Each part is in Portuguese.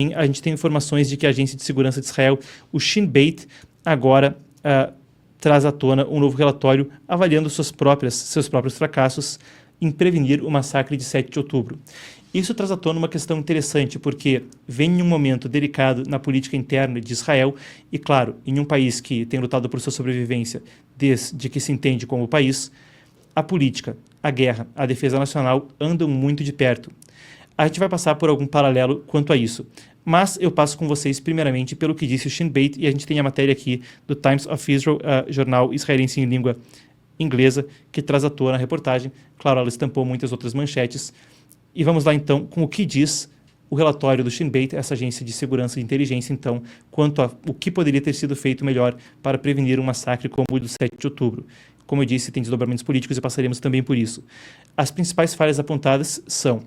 a gente tem informações de que a Agência de Segurança de Israel, o Shin Bet, agora traz à tona um novo relatório avaliando seus próprios fracassos em prevenir o massacre de 7 de outubro. Isso traz à tona uma questão interessante, porque vem em um momento delicado na política interna de Israel e, claro, em um país que tem lutado por sua sobrevivência desde que se entende como país, a política, a guerra, a defesa nacional andam muito de perto. A gente vai passar por algum paralelo quanto a isso, mas eu passo com vocês primeiramente pelo que disse o Shin Bet, e a gente tem a matéria aqui do Times of Israel, jornal israelense em língua inglesa, que traz à tona a reportagem. Claro, ela estampou muitas outras manchetes. E vamos lá então com o que diz o relatório do Shin Bet, essa agência de segurança e inteligência, então, quanto a o que poderia ter sido feito melhor para prevenir um massacre como o do 7 de outubro. Como eu disse, tem desdobramentos políticos e passaremos também por isso. As principais falhas apontadas são,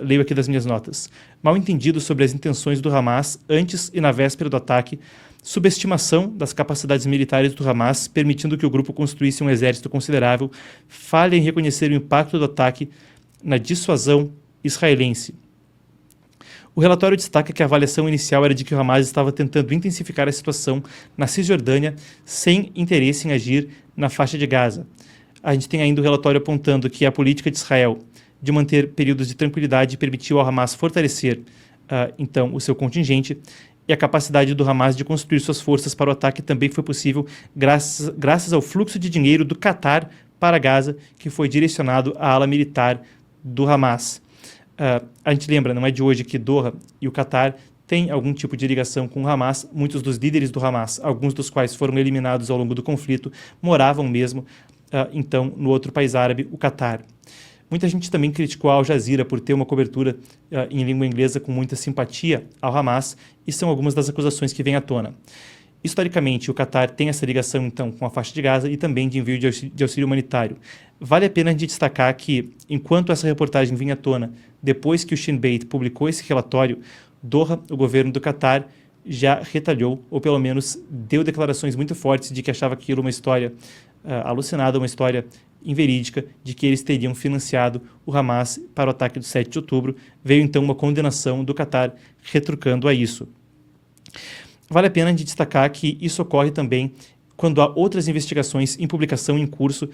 leio aqui das minhas notas, mal entendido sobre as intenções do Hamas antes e na véspera do ataque, subestimação das capacidades militares do Hamas, permitindo que o grupo construísse um exército considerável, falha em reconhecer o impacto do ataque na dissuasão israelense. O relatório destaca que a avaliação inicial era de que o Hamas estava tentando intensificar a situação na Cisjordânia sem interesse em agir na faixa de Gaza. A gente tem ainda o relatório apontando que a política de Israel de manter períodos de tranquilidade permitiu ao Hamas fortalecer, então, o seu contingente, e a capacidade do Hamas de construir suas forças para o ataque também foi possível graças ao fluxo de dinheiro do Catar para Gaza, que foi direcionado à ala militar do Hamas. A gente lembra, não é de hoje, que Doha e o Catar têm algum tipo de ligação com o Hamas. Muitos dos líderes do Hamas, alguns dos quais foram eliminados ao longo do conflito, moravam mesmo, então, no outro país árabe, o Catar. Muita gente também criticou a Al Jazeera por ter uma cobertura em língua inglesa com muita simpatia ao Hamas, e são algumas das acusações que vêm à tona. Historicamente, o Catar tem essa ligação, então, com a faixa de Gaza e também de envio de auxílio humanitário. Vale a pena a gente destacar que, enquanto essa reportagem vinha à tona, depois que o Shin Bet publicou esse relatório, Doha, o governo do Catar, já retalhou, ou pelo menos deu declarações muito fortes de que achava aquilo uma história alucinada, uma história inverídica, de que eles teriam financiado o Hamas para o ataque do 7 de outubro. Veio então uma condenação do Catar retrucando a isso. Vale a pena a gente destacar que isso ocorre também quando há outras investigações em publicação em curso,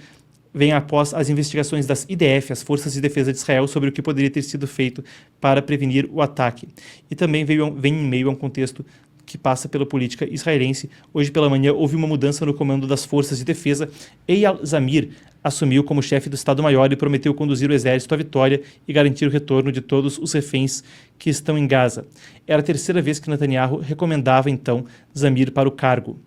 vem após as investigações das IDF, as Forças de Defesa de Israel, sobre o que poderia ter sido feito para prevenir o ataque. E também vem em meio a um contexto que passa pela política israelense. Hoje pela manhã houve uma mudança no comando das Forças de Defesa. Eyal Zamir assumiu como chefe do Estado-Maior e prometeu conduzir o exército à vitória e garantir o retorno de todos os reféns que estão em Gaza. Era a terceira vez que Netanyahu recomendava, então, Zamir para o cargo.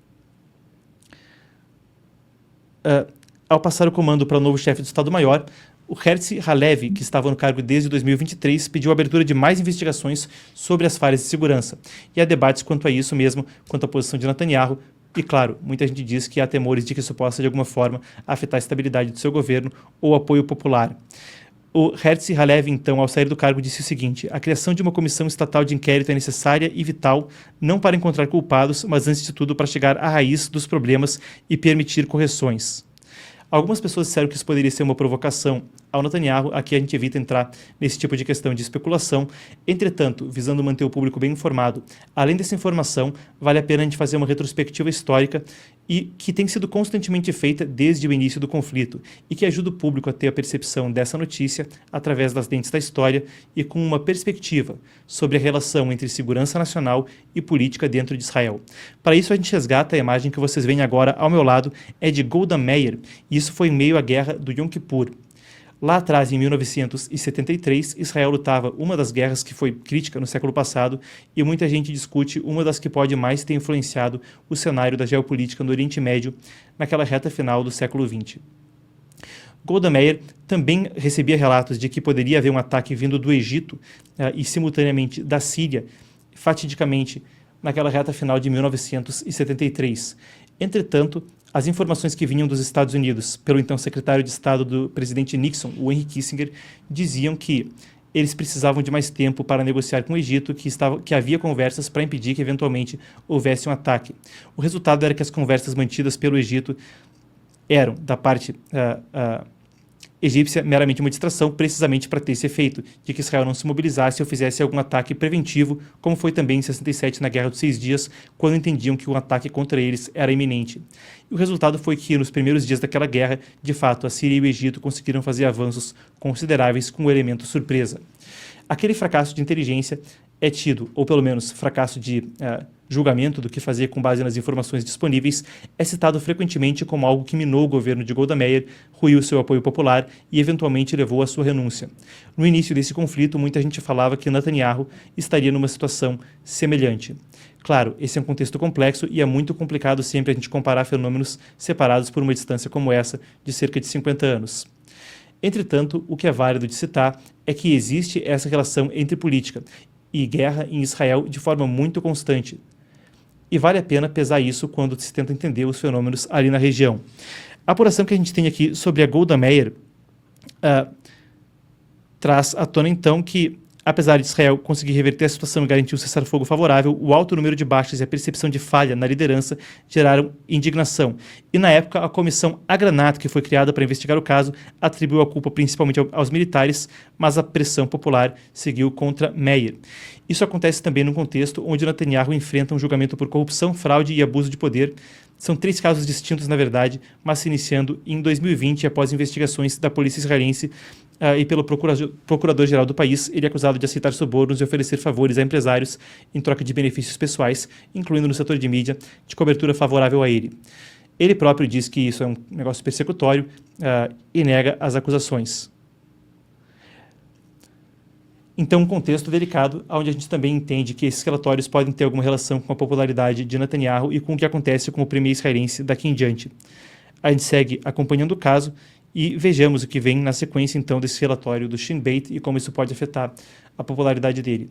Ao passar o comando para o novo chefe do Estado-Maior, o Herzi Halevi, que estava no cargo desde 2023, pediu a abertura de mais investigações sobre as falhas de segurança. E há debates quanto a isso mesmo, quanto à posição de Netanyahu. E, claro, muita gente diz que há temores de que isso possa, de alguma forma, afetar a estabilidade do seu governo ou o apoio popular. O Herzi Halevi, então, ao sair do cargo, disse o seguinte: a criação de uma comissão estatal de inquérito é necessária e vital, não para encontrar culpados, mas, antes de tudo, para chegar à raiz dos problemas e permitir correções. Algumas pessoas disseram que isso poderia ser uma provocação ao Netanyahu. Aqui a gente evita entrar nesse tipo de questão de especulação. Entretanto, visando manter o público bem informado, além dessa informação, vale a pena a gente fazer uma retrospectiva histórica e que tem sido constantemente feita desde o início do conflito e que ajuda o público a ter a percepção dessa notícia através das lentes da história e com uma perspectiva sobre a relação entre segurança nacional e política dentro de Israel. Para isso, a gente resgata a imagem que vocês veem agora ao meu lado, é de Golda Meir, e isso foi em meio à guerra do Yom Kippur. Lá atrás, em 1973, Israel lutava uma das guerras que foi crítica no século passado e muita gente discute uma das que pode mais ter influenciado o cenário da geopolítica no Oriente Médio naquela reta final do século XX. Golda Meir também recebia relatos de que poderia haver um ataque vindo do Egito e simultaneamente da Síria, fatidicamente naquela reta final de 1973. Entretanto, as informações que vinham dos Estados Unidos pelo então secretário de Estado do presidente Nixon, o Henry Kissinger, diziam que eles precisavam de mais tempo para negociar com o Egito, que havia conversas para impedir que eventualmente houvesse um ataque. O resultado era que as conversas mantidas pelo Egito eram, da parte egípcia meramente uma distração, precisamente para ter esse efeito, de que Israel não se mobilizasse ou fizesse algum ataque preventivo, como foi também em 67 na Guerra dos 6 Dias, quando entendiam que o ataque contra eles era iminente. E o resultado foi que, nos primeiros dias daquela guerra, de fato, a Síria e o Egito conseguiram fazer avanços consideráveis com o elemento surpresa. Aquele fracasso de inteligência é tido, ou pelo menos fracasso de julgamento do que fazer com base nas informações disponíveis, é citado frequentemente como algo que minou o governo de Golda Meir, ruiu seu apoio popular e eventualmente levou à sua renúncia. No início desse conflito, muita gente falava que Netanyahu estaria numa situação semelhante. Claro, esse é um contexto complexo e é muito complicado sempre a gente comparar fenômenos separados por uma distância como essa, de cerca de 50 anos. Entretanto, o que é válido de citar é que existe essa relação entre política e guerra em Israel de forma muito constante. E vale a pena pesar isso quando se tenta entender os fenômenos ali na região. A apuração que a gente tem aqui sobre a Golda Meir traz à tona, então, que, apesar de Israel conseguir reverter a situação e garantir um cessar-fogo favorável, o alto número de baixas e a percepção de falha na liderança geraram indignação. E, na época, a comissão Agranat, que foi criada para investigar o caso, atribuiu a culpa principalmente aos militares, mas a pressão popular seguiu contra Meir. Isso acontece também num contexto onde Netanyahu enfrenta um julgamento por corrupção, fraude e abuso de poder. São 3 casos distintos, na verdade, mas se iniciando em 2020, após investigações da polícia israelense e pelo procurador-geral do país. Ele é acusado de aceitar subornos e oferecer favores a empresários em troca de benefícios pessoais, incluindo no setor de mídia, de cobertura favorável a ele. Ele próprio diz que isso é um negócio persecutório e nega as acusações. Então, um contexto delicado, onde a gente também entende que esses relatórios podem ter alguma relação com a popularidade de Netanyahu e com o que acontece com o premier israelense daqui em diante. A gente segue acompanhando o caso e vejamos o que vem na sequência, então, desse relatório do Shin Bet e como isso pode afetar a popularidade dele.